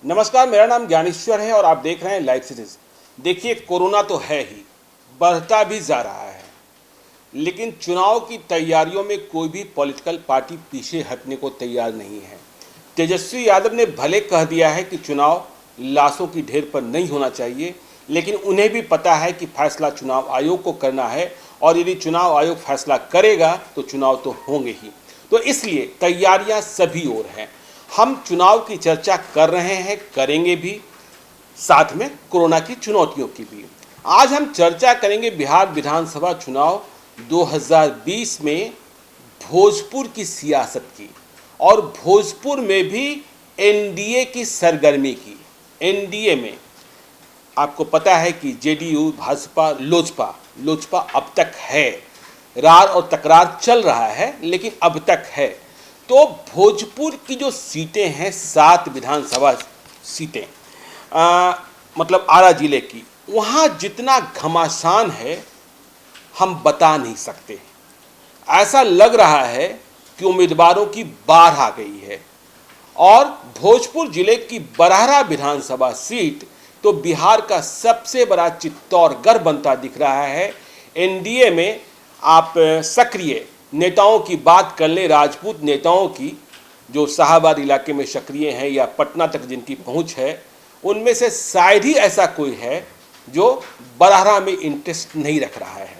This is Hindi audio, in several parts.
नमस्कार, मेरा नाम ज्ञानेश्वर है और आप देख रहे हैं लाइव सीरीज। देखिए, कोरोना तो है ही, बढ़ता भी जा रहा है, लेकिन चुनाव की तैयारियों में कोई भी पॉलिटिकल पार्टी पीछे हटने को तैयार नहीं है। तेजस्वी यादव ने भले कह दिया है कि चुनाव लाशों की ढेर पर नहीं होना चाहिए, लेकिन उन्हें भी पता है कि फैसला चुनाव आयोग को करना है और यदि चुनाव आयोग फैसला करेगा तो चुनाव तो होंगे ही। तो इसलिए तैयारियां सभी ओर हैं। हम चुनाव की चर्चा कर रहे हैं, करेंगे भी, साथ में कोरोना की चुनौतियों की भी। आज हम चर्चा करेंगे बिहार विधानसभा चुनाव 2020 में भोजपुर की सियासत की और भोजपुर में भी एनडीए की सरगर्मी की। एनडीए में आपको पता है कि जेडीयू, भाजपा, लोजपा अब तक है, रार और तकरार चल रहा है, लेकिन अब तक है। तो भोजपुर की जो सीटें हैं, 7 विधानसभा सीटें, मतलब आरा जिले की, वहाँ जितना घमासान है हम बता नहीं सकते। ऐसा लग रहा है कि उम्मीदवारों की बाढ़ आ गई है। और भोजपुर जिले की बरहरा विधानसभा सीट तो बिहार का सबसे बड़ा चित्तौड़गढ़ बनता दिख रहा है। एनडीए में आप सक्रिय नेताओं की बात कर लें, राजपूत नेताओं की, जो शाहबाद इलाके में सक्रिय हैं या पटना तक जिनकी पहुंच है, उनमें से शायद ही ऐसा कोई है जो बरहरा में इंटरेस्ट नहीं रख रहा है।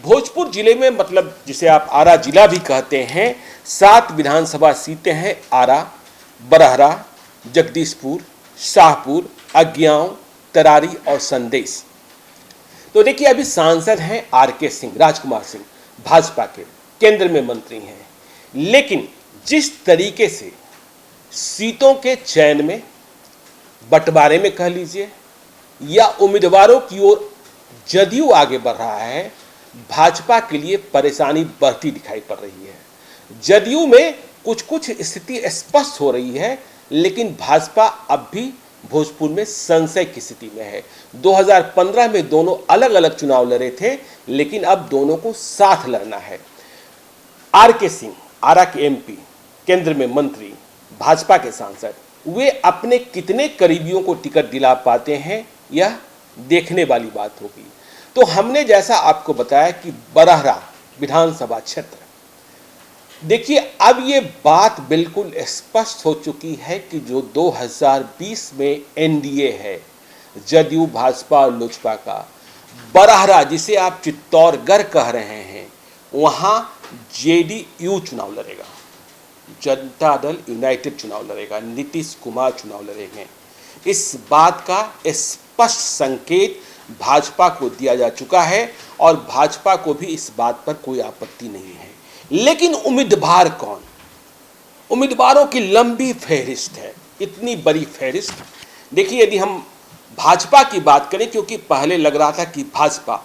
भोजपुर जिले में, मतलब जिसे आप आरा जिला भी कहते हैं, 7 विधानसभा सीटें हैं। आरा, बरहरा, जगदीशपुर, शाहपुर, अज्ञांव, तरारी और संदेश। तो देखिए, अभी सांसद हैं आरके सिंह, राजकुमार सिंह, भाजपा के, केंद्र में मंत्री हैं। लेकिन जिस तरीके से सीटों के चयन में, बंटवारे में कह लीजिए, या उम्मीदवारों की ओर जदयू आगे बढ़ रहा है, भाजपा के लिए परेशानी बढ़ती दिखाई पड़ रही है। जदयू में कुछ स्थिति स्पष्ट हो रही है, लेकिन भाजपा अब भी भोजपुर में संशय की स्थिति में है। 2015 में दोनों अलग अलग चुनाव लड़े थे, लेकिन अब दोनों को साथ लड़ना है। आरके सिंह, आरा के एमपी, केंद्र में मंत्री, भाजपा के सांसद, वे अपने कितने करीबियों को टिकट दिला पाते हैं, यह देखने वाली बात होगी। तो हमने जैसा आपको बताया कि बरहरा विधानसभा क्षेत्र, देखिए, अब ये बात बिल्कुल स्पष्ट हो चुकी है कि जो 2020 में एनडीए है, जदयू, भाजपा और लोजपा का, बरहरा जिसे आप चित्तौड़गढ़ कह रहे हैं, वहाँ जेडीयू चुनाव लड़ेगा, जनता दल यूनाइटेड चुनाव लड़ेगा, नीतीश कुमार चुनाव लड़ेंगे। इस बात का स्पष्ट संकेत भाजपा को दिया जा चुका है और भाजपा को भी इस बात पर कोई आपत्ति नहीं है। लेकिन उम्मीदवार कौन? उम्मीदवारों की लंबी फहरिस्त है, इतनी बड़ी फहरिस्त। देखिए, यदि हम भाजपा की बात करें, क्योंकि पहले लग रहा था कि भाजपा,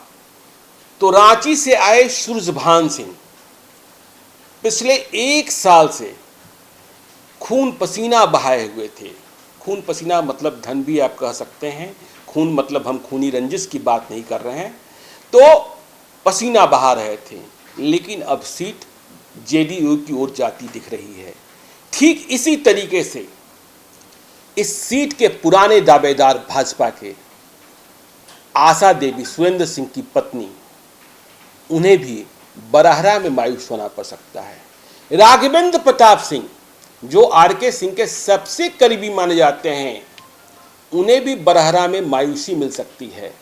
तो रांची से आए सूरजभान सिंह पिछले 1 साल से खून पसीना बहाए हुए थे। खून पसीना मतलब धन भी आप कह सकते हैं, खून मतलब हम खूनी रंजिश की बात नहीं कर रहे हैं। तो पसीना बहा रहे थे, लेकिन अब सीट जेडीयू की ओर जाती दिख रही है। ठीक इसी तरीके से इस सीट के पुराने दावेदार भाजपा के आशा देवी, सुरेंद्र सिंह की पत्नी, उन्हें भी बरहरा में मायूस होना पड़ सकता है। राघवेंद्र प्रताप सिंह, जो आरके सिंह के सबसे करीबी माने जाते हैं, उन्हें भी बरहरा में मायूसी मिल सकती है,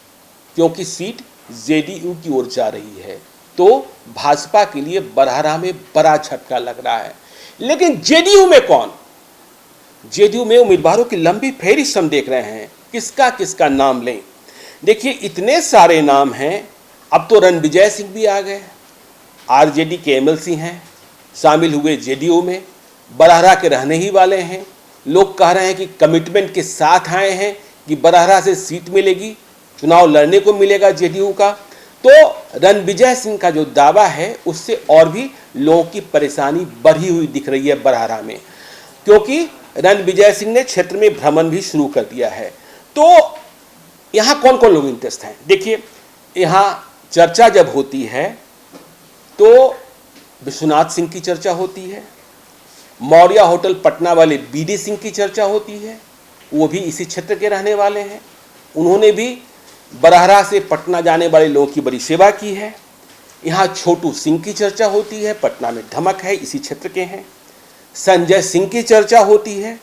क्योंकि सीट जेडीयू की ओर जा रही है। तो भाजपा के लिए बरहरा में बड़ा झटका लग रहा है। लेकिन जेडीयू में कौन? जेडीयू में उम्मीदवारों की लंबी फेहरिस्त हम देख रहे हैं, किसका किसका नाम लें। देखिए, इतने सारे नाम हैं। अब तो रणविजय सिंह भी आ गए, आरजेडी के एमएलसी हैं, शामिल हुए जेडीयू में, बरहरा के रहने ही वाले हैं। लोग कह रहे हैं कि कमिटमेंट के साथ आए हैं कि बरहरा से सीट मिलेगी, चुनाव लड़ने को मिलेगा जेडीयू का। तो रणविजय सिंह का जो दावा है, उससे और भी लोगों की परेशानी बढ़ी हुई दिख रही है बरहरा में, क्योंकि रणविजय सिंह ने क्षेत्र में भ्रमण भी शुरू कर दिया है। तो यहाँ कौन कौन लोग इंटरेस्ट हैं? देखिए, यहाँ चर्चा जब होती है तो विश्वनाथ सिंह की चर्चा होती है, मौर्या होटल पटना वाले बीडी सिंह की चर्चा होती है, वो भी इसी क्षेत्र के रहने वाले हैं। उन्होंने भी बरहरा से पटना जाने वाले लोगों की बड़ी सेवा की है। यहाँ छोटू सिंह की चर्चा होती है, पटना में धमक है, इसी क्षेत्र के हैं। संजय सिंह की चर्चा होती है।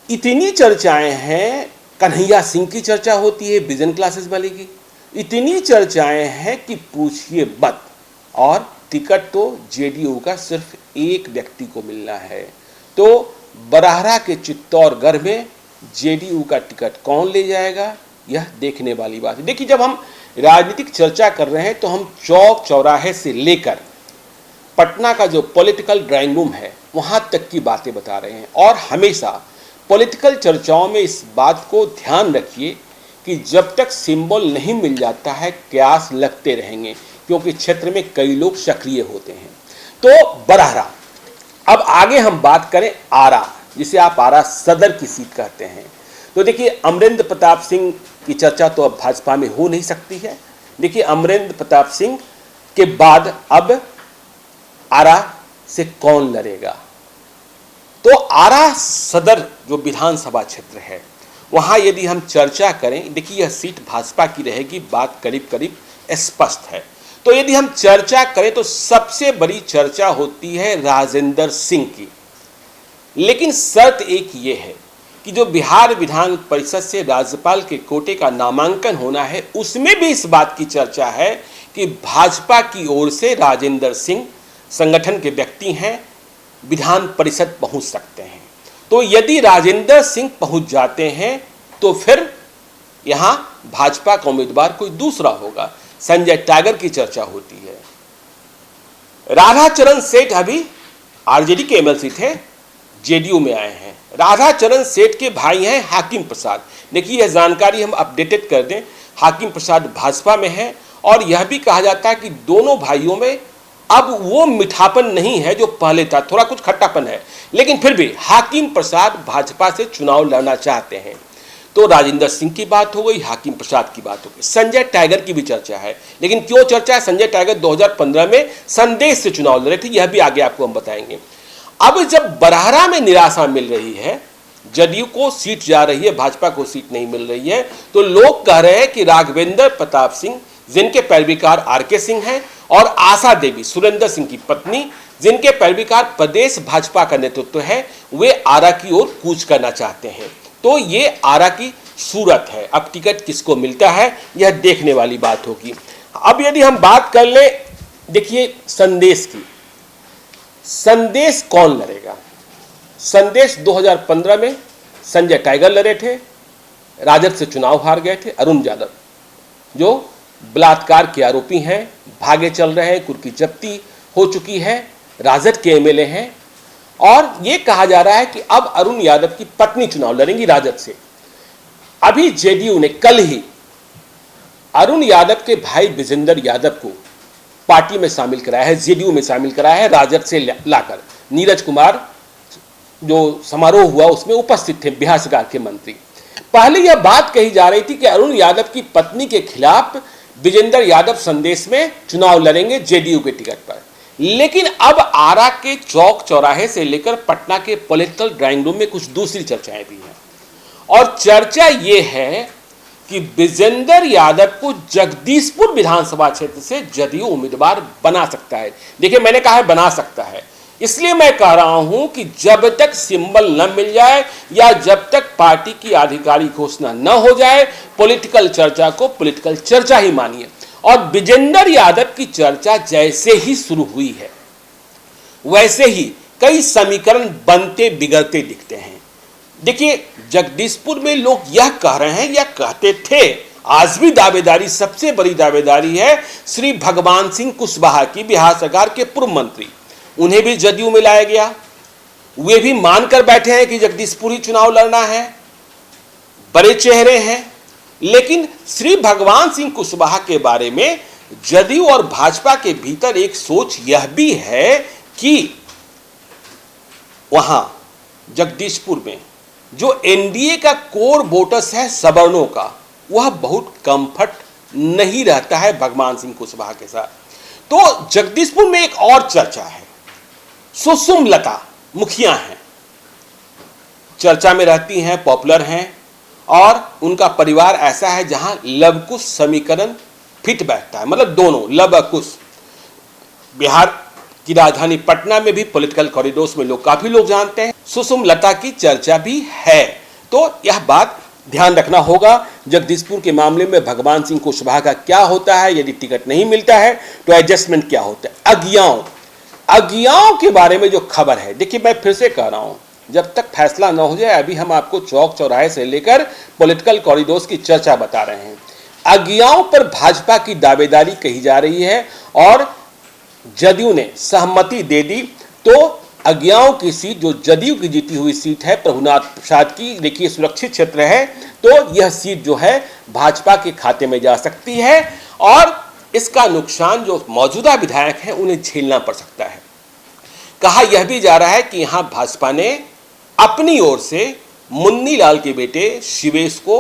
इतनी चर्चाएं हैं। कन्हैया सिंह की चर्चा होती है, विजन क्लासेस वाले की। इतनी चर्चाएं हैं कि पूछिए मत। और टिकट तो जेडीयू का सिर्फ एक व्यक्ति को मिलना है। तो बरहरा के चित्तौड़गढ़ में जेडीयू का टिकट कौन ले जाएगा, यह देखने वाली बात है। देखिए, जब हम राजनीतिक चर्चा कर रहे हैं तो हम चौक चौराहे से लेकर पटना का जो पॉलिटिकल ड्राइंग रूम है वहां तक की बातें बता रहे हैं। और हमेशा पॉलिटिकल चर्चाओं में इस बात को ध्यान रखिए कि जब तक सिंबल नहीं मिल जाता है कयास लगते रहेंगे, क्योंकि क्षेत्र में कई लोग सक्रिय होते हैं। तो बरहरा। अब आगे हम बात करें आरा, जिसे आप आरा सदर की सीट कहते हैं। तो देखिए, अमरेंद्र प्रताप सिंह की चर्चा तो अब भाजपा में हो नहीं सकती है। देखिए, अमरेंद्र प्रताप सिंह के बाद अब आरा से कौन लड़ेगा। तो आरा सदर जो विधानसभा क्षेत्र है वहां यदि हम चर्चा करें, देखिए यह सीट भाजपा की रहेगी, बात करीब करीब स्पष्ट है। तो यदि हम चर्चा करें तो सबसे बड़ी चर्चा होती है राजेंद्र सिंह की। लेकिन शर्त एक ये है कि जो बिहार विधान परिषद से राज्यपाल के कोटे का नामांकन होना है उसमें भी इस बात की चर्चा है कि भाजपा की ओर से राजेंद्र सिंह संगठन के व्यक्ति हैं, विधान परिषद पहुंच सकते हैं। तो यदि राजेंद्र सिंह पहुंच जाते हैं तो फिर यहां भाजपा का उम्मीदवार कोई दूसरा होगा। संजय टाइगर की चर्चा होती है। राधाचरण सेठ अभी आरजेडी के एमएलसी थे, जेडीयू में आए हैं। राधाचरण सेठ के भाई हैं हाकिम प्रसाद। देखिए, यह जानकारी हम अपडेटेड कर दें, हाकिम प्रसाद भाजपा में है। और यह भी कहा जाता है कि दोनों भाइयों में अब वो मिठापन नहीं है जो पहले था, थोड़ा कुछ खट्टापन है। लेकिन फिर भी हाकिम प्रसाद भाजपा से चुनाव लड़ना चाहते हैं। तो राजेंद्र सिंह की बात हो गई, हाकिम प्रसाद की बात हो गई। संजय टाइगर की भी चर्चा है। लेकिन क्यों चर्चा है? संजय टाइगर 2015 में संदेश से चुनाव लड़े थे, यह भी आगे आपको हम बताएंगे। अब जब बरहरा में निराशा मिल रही है, जदयू को सीट जा रही है, भाजपा को सीट नहीं मिल रही है, तो लोग कह रहे हैं कि राघवेंद्र प्रताप सिंह, जिनके पैरवीकार आरके सिंह हैं, और आशा देवी सुरेंद्र सिंह की पत्नी, जिनके पैरवीकार प्रदेश भाजपा का नेतृत्व है, वे आरा की ओर कूच करना चाहते हैं। तो ये आरा की सूरत है। अब टिकट किसको मिलता है यह देखने वाली बात होगी। अब यदि हम बात कर ले, देखिए संदेश की, संदेश कौन लड़ेगा? संदेश 2015 में संजय टाइगर लड़े थे, राजद से चुनाव हार गए थे। अरुण यादव जो बलात्कार के आरोपी हैं, भागे चल रहे हैं, कुर्की जब्ती हो चुकी है, राजद के एमएलए हैं। और यह कहा जा रहा है कि अब अरुण यादव की पत्नी चुनाव लड़ेंगी राजद से। अभी जेडीयू ने कल ही अरुण यादव के भाई विजेंद्र यादव को पार्टी में शामिल कराया है, जेडीयू में शामिल कराया है, राजद से लाकर। नीरज कुमार जो समारोह हुआ उसमें उपस्थित थे, बिहार सरकार के मंत्री। पहले यह बात कही जा रही थी कि अरुण यादव की पत्नी के खिलाफ विजेंद्र यादव संदेश में चुनाव लड़ेंगे जेडीयू के टिकट पर। लेकिन अब आरा के चौक चौराहे से लेकर पटना के पॉलिटिकल ड्राइंग रूम में कुछ दूसरी चर्चाएं भी हैं। और चर्चा यह है कि विजेंद्र यादव को जगदीशपुर विधानसभा क्षेत्र से जदयू उम्मीदवार बना सकता है। देखिए, मैंने कहा है बना सकता है, इसलिए मैं कह रहा हूं कि जब तक सिंबल न मिल जाए या जब तक पार्टी की आधिकारिक घोषणा न हो जाए, पॉलिटिकल चर्चा को पॉलिटिकल चर्चा ही मानिए। और विजेंद्र यादव की चर्चा जैसे ही शुरू हुई है वैसे ही कई समीकरण बनते बिगड़ते दिखते हैं। देखिए, जगदीशपुर में लोग यह कह रहे हैं या कहते थे, आज भी दावेदारी, सबसे बड़ी दावेदारी है श्री भगवान सिंह कुशवाहा की, बिहार सरकार के पूर्व मंत्री। उन्हें भी जदयू में लाया गया। वे भी मानकर बैठे हैं कि जगदीशपुर ही चुनाव लड़ना है, बड़े चेहरे हैं। लेकिन श्री भगवान सिंह कुशवाहा के बारे में जदयू और भाजपा के भीतर एक सोच यह भी है कि वहां जगदीशपुर में जो एनडीए का कोर वोटर्स है सवर्णों का, वह बहुत कंफर्ट नहीं रहता है भगवान सिंह कुशवाहा के साथ। तो जगदीशपुर में एक और चर्चा है, सुषुम लता मुखिया हैं, चर्चा में रहती हैं, पॉपुलर हैं, और उनका परिवार ऐसा है जहां लव कुश समीकरण फिट बैठता है, मतलब दोनों लव कुश। बिहार की राजधानी पटना में भी पॉलिटिकल कॉरिडोर्स में काफी लोग जानते हैं, सुषमा लता की चर्चा भी है। तो यह बात ध्यान रखना होगा। जगदीशपुर के मामले में भगवान सिंह कुशवाहा का क्या होता है, यदि टिकट नहीं मिलता है तो एडजस्टमेंट क्या होता है। अगियाओं के बारे में जो खबर है, देखिए मैं फिर से कह रहा हूं, जब तक फैसला न हो जाए अभी हम आपको चौक चौराहे से लेकर पॉलिटिकल कॉरिडोर्स की चर्चा बता रहे हैं। अगियाओं पर भाजपा की दावेदारी कही जा रही है और जदयू ने सहमति दे दी। तो अगियाओं की सीट जो जदयू की जीती हुई सीट है प्रभुनाथ प्रसाद की, देखिए सुरक्षित क्षेत्र है, तो यह सीट जो है भाजपा के खाते में जा सकती है और इसका नुकसान जो मौजूदा विधायक हैं उन्हें झेलना पड़ सकता है। कहा यह भी जा रहा है कि यहां भाजपा ने अपनी ओर से मुन्नी लाल के बेटे शिवेश को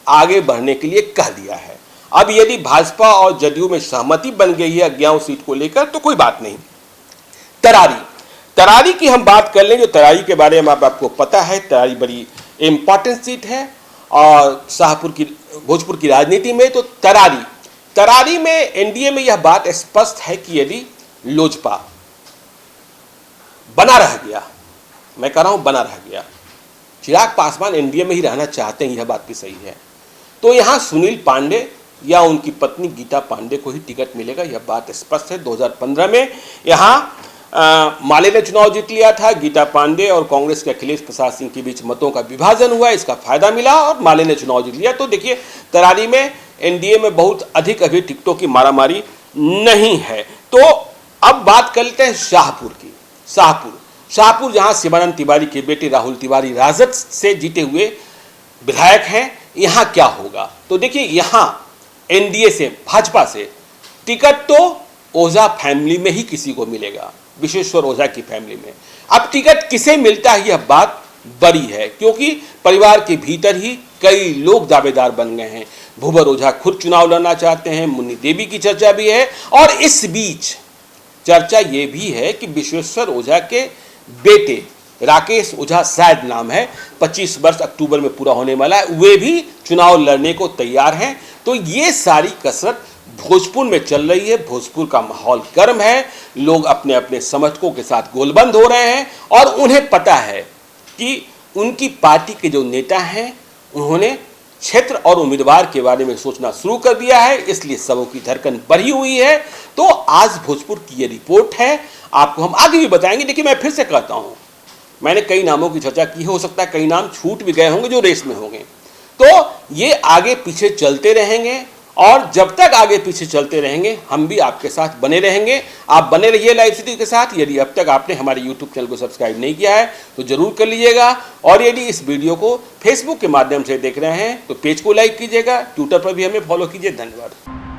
आगे बढ़ने के लिए कह दिया है। अब यदि भाजपा और जदयू में सहमति बन गई है अगियाओं सीट को लेकर तो कोई बात नहीं। तरारी की हम बात कर लें, जो तरारी के बारे में आपको पता है, तरारी बड़ी इंपॉर्टेंट सीट है और शाहपुर की भोजपुर की राजनीति में। तो तरारी में एनडीए में यह बात स्पष्ट है कि यदि लोजपा बना रह गया, मैं कह रहा हूं बना रह गया, चिराग पासवान एनडीए में ही रहना चाहते हैं, यह बात भी सही है, तो यहां सुनील पांडे या उनकी पत्नी गीता पांडे को ही टिकट मिलेगा, यह बात स्पष्ट है। 2015 में यहां माले ने चुनाव जीत लिया था, गीता पांडे और कांग्रेस के अखिलेश प्रसाद सिंह के बीच मतों का विभाजन हुआ, इसका फायदा मिला और माले ने चुनाव जीत लिया। तो देखिए तरारी में एनडीए में बहुत अधिक अभी टिकटों की मारामारी नहीं है। तो अब बात कर लेते हैं शाहपुर की। शाहपुर जहां शिवानंद तिवारी के बेटे राहुल तिवारी राजद से जीते हुए विधायक हैं, यहां क्या होगा। तो देखिए यहां एनडीए से, भाजपा से टिकट तो ओझा फैमिली में ही किसी को मिलेगा, विश्वेश्वर ओझा की फैमिली में। अब टिकट किसे मिलता है यह बात बड़ी है, क्योंकि परिवार के भीतर ही कई लोग दावेदार बन गए हैं। भूवर ओझा खुद चुनाव लड़ना चाहते हैं, मुन्नी देवी की चर्चा भी है, और इस बीच चर्चा यह भी है कि विश्वेश्वर ओझा के बेटे राकेश ओझा, शायद नाम है, 25 वर्ष अक्टूबर में पूरा होने वाला है, वे भी चुनाव लड़ने को तैयार हैं। तो ये सारी कसरत भोजपुर में चल रही है। भोजपुर का माहौल गर्म है, लोग अपने अपने समर्थकों के साथ गोलबंद हो रहे हैं और उन्हें पता है कि उनकी पार्टी के जो नेता हैं उन्होंने क्षेत्र और उम्मीदवार के बारे में सोचना शुरू कर दिया है, इसलिए सबों की धड़कन बढ़ी हुई है। तो आज भोजपुर की ये रिपोर्ट है, आपको हम आगे भी बताएंगे। देखिए मैं फिर से कहता हूं, मैंने कई नामों की चर्चा की, हो सकता है कई नाम छूट भी गए होंगे जो रेस में होंगे। तो ये आगे पीछे चलते रहेंगे और जब तक आगे पीछे चलते रहेंगे हम भी आपके साथ बने रहेंगे। आप बने रहिए लाइव सिटी के साथ। यदि अब तक आपने हमारे यूट्यूब चैनल को सब्सक्राइब नहीं किया है तो जरूर कर लीजिएगा, और यदि इस वीडियो को फेसबुक के माध्यम से देख रहे हैं तो पेज को लाइक कीजिएगा, ट्विटर पर भी हमें फॉलो कीजिए। धन्यवाद।